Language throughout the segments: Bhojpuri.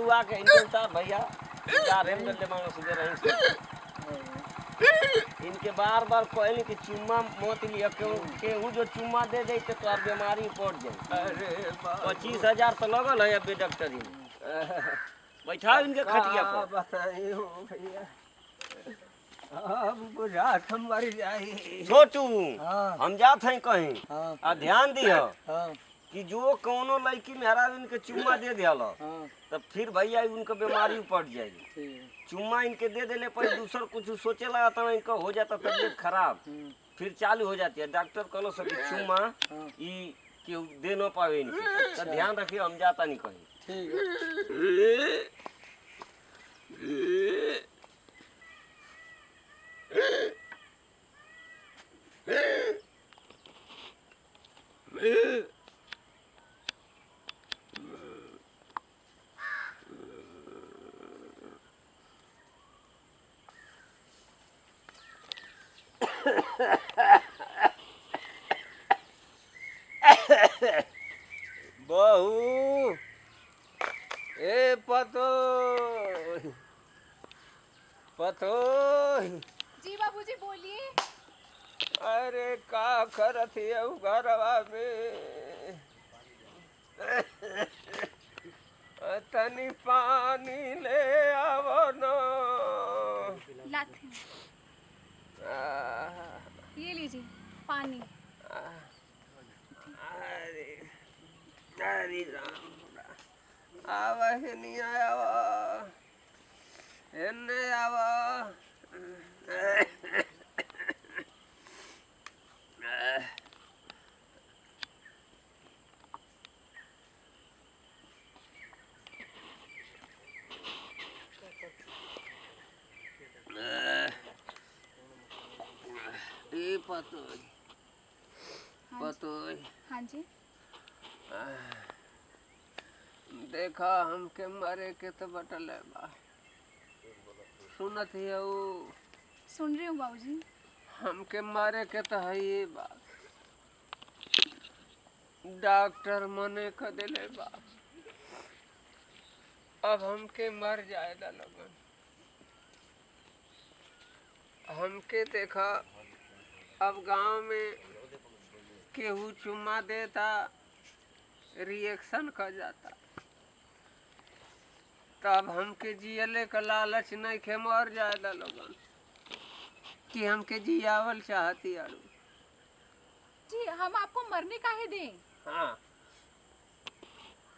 बुआ के इनके उतार भैया जा रेम कर ले मांगो सीधे रही इनके बार बार कहली कि चुम्मा मत लिया केहू जो चुम्मा दे दे तो तोर बीमारी पड़ जाए। अरे 25,000 तो लगल है अभी डॉक्टर जी बैठा इनके खटिया पर बताइयो भैया अब बुझात हम मर जाई। छोटू हाँ। हम जात हैं कहीं हाँ। आ ध्यान दियो हाँ। कि जो कोनो लड़की मेहरा इनके चुम्मा दे दियालो हाँ। तब फिर भैया उनका बीमारी पड़ जाएगी। ठीक चुम्मा इनके दे देने पर दूसर कुछ सोचे लगा था इनका हो जाता तबीयत खराब फिर चालू हो जाती है। डॉक्टर कहलो सके चुम्मा ई केहू दे न पावे इनके तो ध्यान रखिए हम जाता नहीं कहीं। ठीक बहू ए पतो पतो जी बाबूजी बोलिए। अरे का करत है घरवा में तनी पानी ले आवो न। लाते ये लीजिए पानी। अरे अरे राम आवा है नहीं आवा एने आवा पतोय पतोय हाँ जी देखा हमके मरे के तो बटल है बा सुनत ही सुन रही हूँ बाबूजी। हमके मारे के तो है ये बात डॉक्टर मने कर दिले बा अब हमके मर जाएगा लगन। हमके देखा अब गांव में केहू चुम्मा देता रिएक्शन कर जाता तब हमके जियले का लालच नहीं खे मर जाएगा लोगन कि हमके जियावल चाहती आड़ू। जी हम आपको मरने काहे दें। हाँ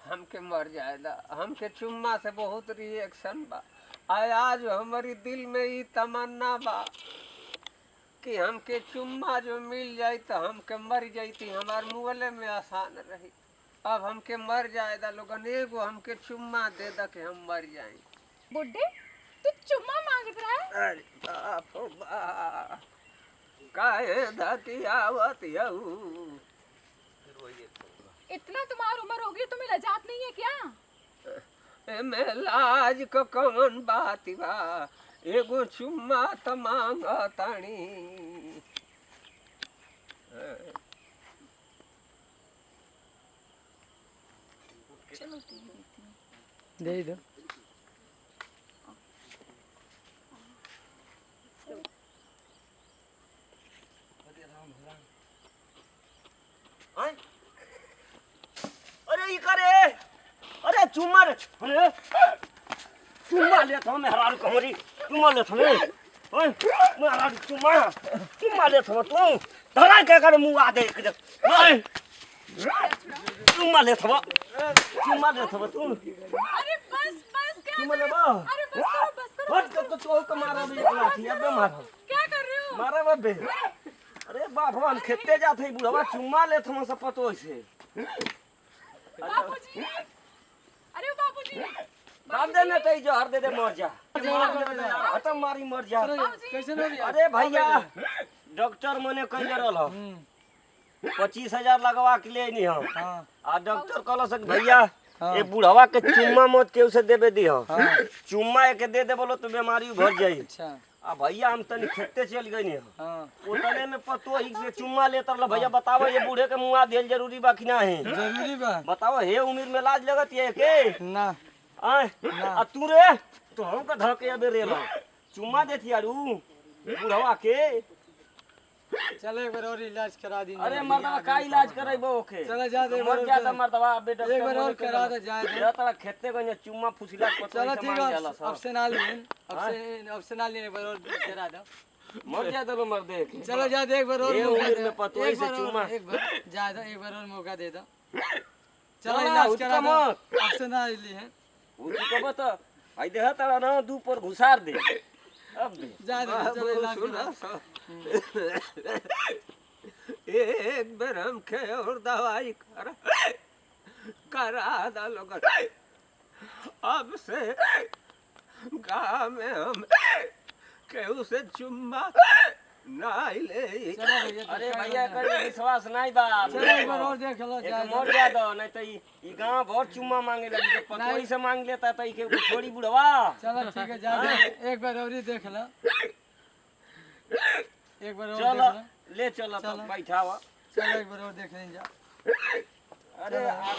हमके मर जाएगा हमके चुम्मा से बहुत रिएक्शन बा। आज हमारी दिल में ये तमन्ना बा कि हमके चुम्मा जो मिल जाए तो हमके मर जाती हमार मुगले में आसान रही। अब हमके मर जाएगा लोगन एगो हमके चुम्मा दे दा कि हम मर जाए। बुड्ढे तू चुम्मा मांग रहा है। अरे बाप रे बाप काहे धकी आवत यहू इतना तुम्हारी उम्र होगी तुम्हें लजात नहीं है क्या। एमे लाज को कौन बात बा एगो चुम्मा त मांगतानी। चलो दे दो अरे ये करे अरे चुम्मा रे अरे चुम्मा ले तो मैं हरार कमरी चुम्मा ले थने ओए मैं हरार चुम्मा ले थो तू धरा के कर मुंह आ दे ओए चुम्मा ले थो तू। अरे बस क्या चुम्मा ले बा अरे बस करो हट तो तो मारा भी एक लाठी अब मारो क्या कर रहे हो। मारा बे अरे बाप भगवान खेते जात है बुढ़वा चुम्मा ले थो सब पतो से बाबूजी अरे बाबूजी बाप देने तो जो हर दे दे मर जा हटम मारी मर जा। कैसे हो गया। अरे भैया डॉक्टर मने कह रहल 25,000 लगवा के ले नहीं हम आ डॉक्टर कहल सक भैया ये बुढ़वा के चुम्मा मत केहू से देबे दी चुम्मा एक दे दे बोलो तो बीमारी भर जाई। अच्छा आ भैया हम तनी खेते चल गई नहीं हाँ उतने में पतो ही से चुम्मा लेता रहा। भैया बताओ ये बूढ़े के मुँह देल जरूरी बा कि ना है जरूरी बा बताओ हे उम्र में लाज लगत है के ना आय आ तू रे तो हमका धके अबे रे ला चुम्मा देती यारू बुढ़वा के चलो एक बार और इलाज करा दी। अरे मर्दवा का इलाज करैबो ओके चलो जा दे मर जा त मर्दवा बेटा एक बार और करा दे जाए दे। या तरा खेते को चुम्मा फुसिला पतो चलो से ठीक मांग है जाला अब से ना लेन अब से ना लेन एक बार और करा दो। मर जा दो मर दे चलो जा दे एक बार और ये मौका उम्र दे। में पतोई से चुम्मा एक बार जा दो एक बार और मौका दे दो। चलो चला, इलाज उसका करा दो मत। अब से ना ली है उ कब त आई देह तरा ना दू पर घुसार दे अब दे जा दे चलो इलाज सुना करा। सा एक बार हमके और दवाई करा दा लोग अब से गाँव में हम केहू से चुम्मा नहीं ले। चलो भैया तो अरे कर भैया दो। कर विश्वास नहीं बा चलो एक बार और देख लो एक जा मोर जा दो नहीं तो ई गांव बहुत चुम्मा मांगे लगी तो पतोई से मांग लेता तो ई के छोड़ी बुढ़वा चलो ठीक है जा दे एक बार और ही देख लो एक बार और देख चलो लो ले चलो तो चलो। बैठावा चलो एक बार और देख लें जा। अरे